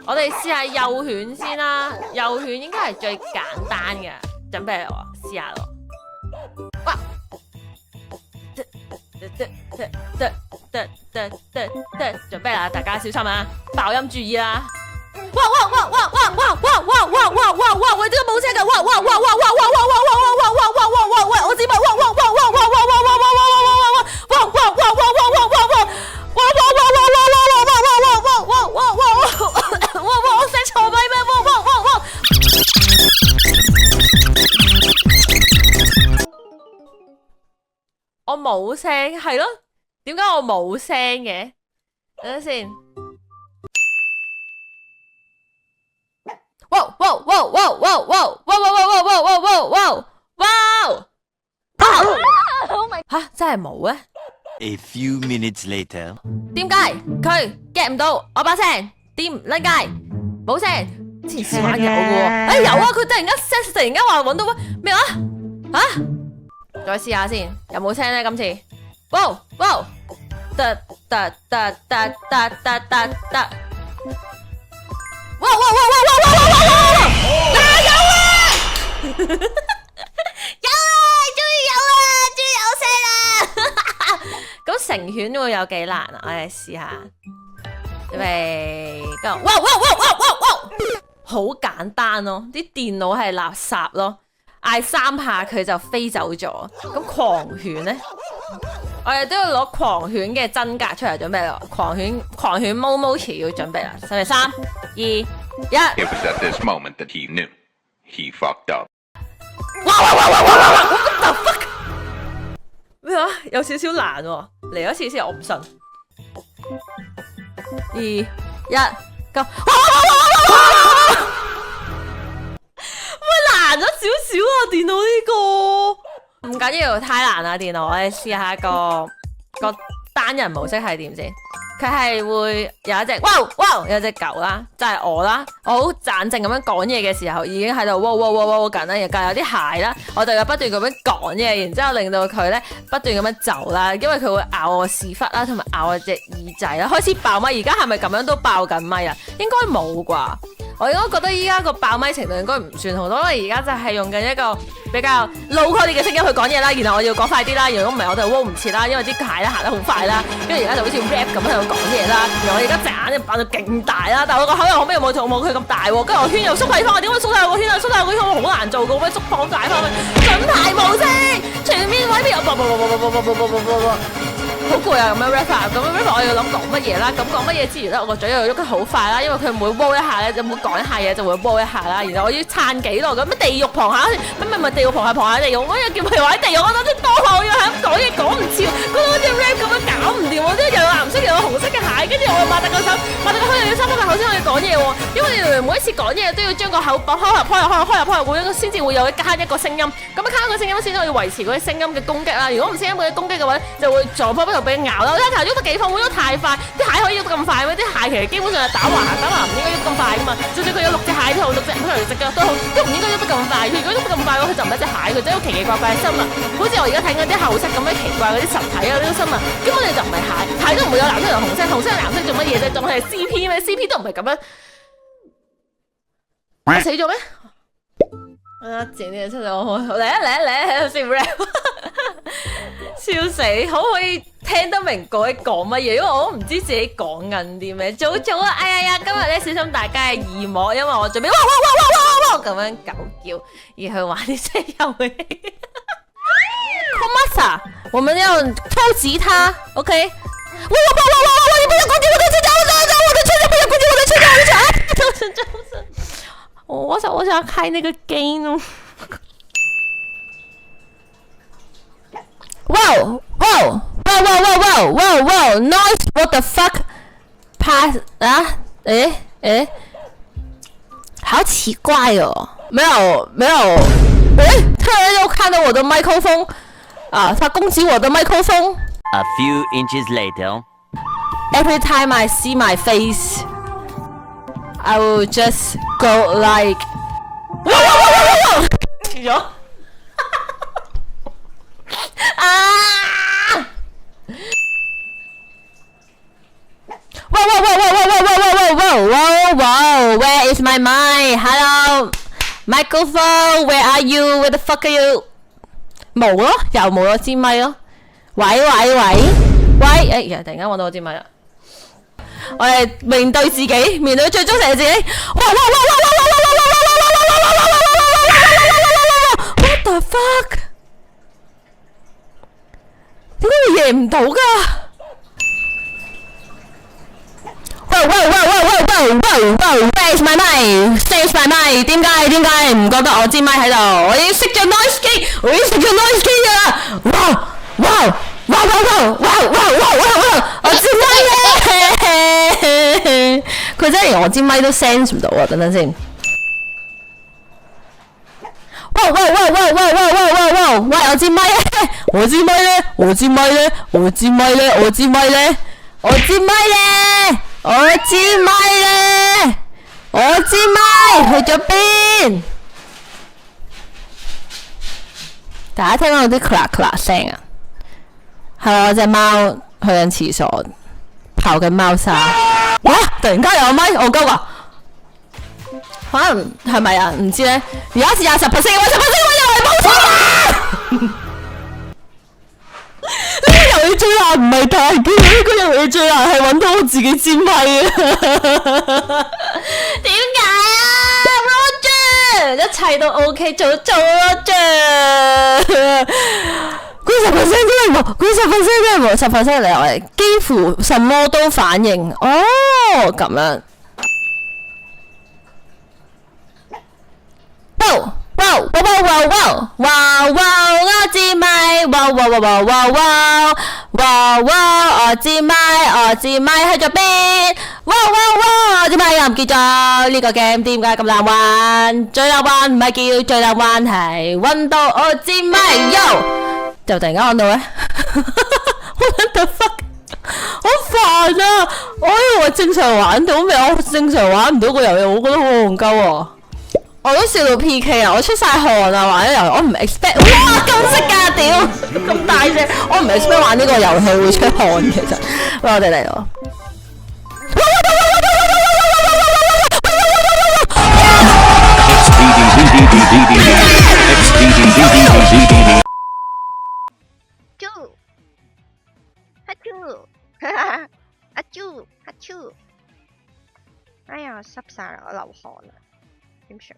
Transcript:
我哋試下幼犬先啦，幼犬應該係最簡單嘅，準備喎，試下咯。哇！準備啦，大家小心啊！爆音注意啦！哇！喂，這個冇聲㗎！哇！我知嘛！我寫錯咪咩？我冇聲，係咯？點解我冇聲嘅？等陣先。吓，真係冇啊 A few minutes later， 點解佢 get 唔到我把聲？點撚解？冇聲，之前試玩有嘅喎，有啊！佢突然間話搵到咩話？吓？再試下先，有冇聲咧？今次，得，有啊！終於有聲啦！咁成犬會有幾難啊？我哋試下，準備，Go！好簡單咯，啲電腦係垃圾咯，嗌3下佢就飛走咗。咁狂犬呢？我哋都要攞狂犬嘅真格出嚟準備咯，狂犬毛毛詞要準備啦，準備3、2、1。It was at this moment that he knew he fucked up。What the fuck？ 咩啊？有少少難喎，嚟一次先，我唔信。2、1，go！ 喂，難咗少少啊！電腦呢個唔緊要，太難啦！電腦，我哋試下個單人模式係點先？佢係會有一隻有隻狗啦，就係我啦。我好贊靜咁樣講嘢嘅時候，已經喺度緊啦，又隔有啲鞋啦，我就要不斷咁樣講嘢，然之後令到佢咧不斷咁樣走啦，因為佢會咬我屎忽啦，同埋咬我隻耳仔啦，開始爆咪。而家係咪咁樣都爆緊咪啊？應該冇啩。我應該覺得依家個爆咪程度應該唔算好多，因為而家就係用緊一個比較 low quality 嘅聲音去講嘢啦，然後我要講快啲啦，如果唔係我就 roll 唔切啦，因為啲鞋咧行得好快啦，跟住而家就好似 rap 咁喺度講嘢啦，然後我而家隻眼就扮到勁大啦，但係我個口又可唔可以冇佢咁大喎，跟住我圈又縮細翻，我點解縮細個圈啊？縮細個圈好難做嘅，可唔可以縮放大翻？準牌模式，全面毀滅，好攰啊！咁樣 rap 啊，咁樣 rap 我要諗講乜嘢啦，咁講乜嘢之餘咧，我個嘴又喐得好快啦，因為佢每 roll 一下咧，就每講一下嘢就會 roll 一下啦，然後我要撐幾耐咁，咩地獄旁下，咩地獄旁下地獄，乜嘢叫譬如話喺地獄，我諗啲多口要係咁講嘢講唔切，覺得好似 rap 咁樣搞唔掂喎，即係又有藍色又有紅色嘅鞋，跟住我又擘大個手，擘大個口又要3分口先可以講嘢喎，因為每一次講嘢都要將個口開入，先至會有加一個聲音，咁加一個聲音先可以維持嗰啲聲音嘅攻擊啦，如果唔聲音嘅攻擊嘅話，就會撞破不同俾人咬啦。你睇喐得幾快，會喐得太快，啲蟹可以喐得咁快咩？啲蟹其實基本上係打橫唔應該喐咁快噶嘛。就算佢有6隻蟹都好，6隻腳都好，都唔應該喐得咁快。如果喐得咁快，佢就唔係一隻蟹，佢真係好奇奇怪怪嘅生物。好似我而家睇緊啲後室咁樣奇怪嗰啲實體啊，呢啲生物根本就唔係蟹，蟹都唔會有藍色同紅色，紅色嘅藍色做乜嘢啫？仲係 CP 咩 ？CP 都唔係咁樣。我死咗咩？剪啲嘢出嚟，我嚟喺度先 rap， 笑死！可唔可以聽得明各位講乜嘢？因為我都唔知自己講緊啲咩。早啊！哎呀，今日咧小心大家嘅耳膜，因為我準備哇咁樣狗叫，而去玩啲聲遊戲。Komasa， 我們要偷吉他 ，OK？ 哇！你不要攻擊我的車架，我的車架不要攻擊我的車架，我想開那個 game 哦。Wow! Noise! What the fuck? Pass 啊？好奇怪哦！沒有，突然又看到我的麥克風啊！他攻擊我的麥克風。A few inches later. Every time I see my face, I will just go like. 停咗。啊！哇！ Where is my mic? Hello, microphone. Where are you? Where the fuck are you? 冇咯，又冇咗支咪咯。喂，哎呀，突然間揾到我支咪啦。我哋面對自己，面對最忠誠嘅自己。What the fuck？ 點解會贏唔到㗎？Where's my mic? Where's my mic? 點解唔覺得我支咪喺度？我已經熄咗 noise 機，㗎啦！哇！我支咪咧，佢真係連我支咪都 sense 唔到啊！等等先。喂！喂！我支咪咧，我支咪去咗邊？大家聽到啲 clack 聲啊？係我隻貓去緊廁所，刨緊貓砂。哇！突然間有咪，我鳩啊！可能係咪啊？唔知咧。而家是20%，我10%又係冇錯啦！呢個遊戲最難唔係大機，呢個遊戲最難係揾到我自己支咪啊！點解啊？Roger，一切都 OK，做Roger。佢10%真係冇，佢10%真係冇，10%嚟我哋幾乎什麼都反應。哦，咁樣。我支咪，我支咪去咗邊？我支咪又唔見咗。呢個 game 點解咁難玩？最難玩唔係叫最難玩，係搵到我支咪。就突然間揾到咧，What the fuck？ 好煩啊！我以為正常玩到咩？我正常玩唔到個遊戲，我覺得好戇鳩喎。我都笑到 PK 啊！我出晒汗啊！玩咗遊戲，我唔 expect， 哇咁識㗎屌，咁大隻，我唔 expect 玩呢個遊戲會出汗其實。喂，我哋嚟咯！阿啾，哎呀，濕晒啦，我流汗啦，點算？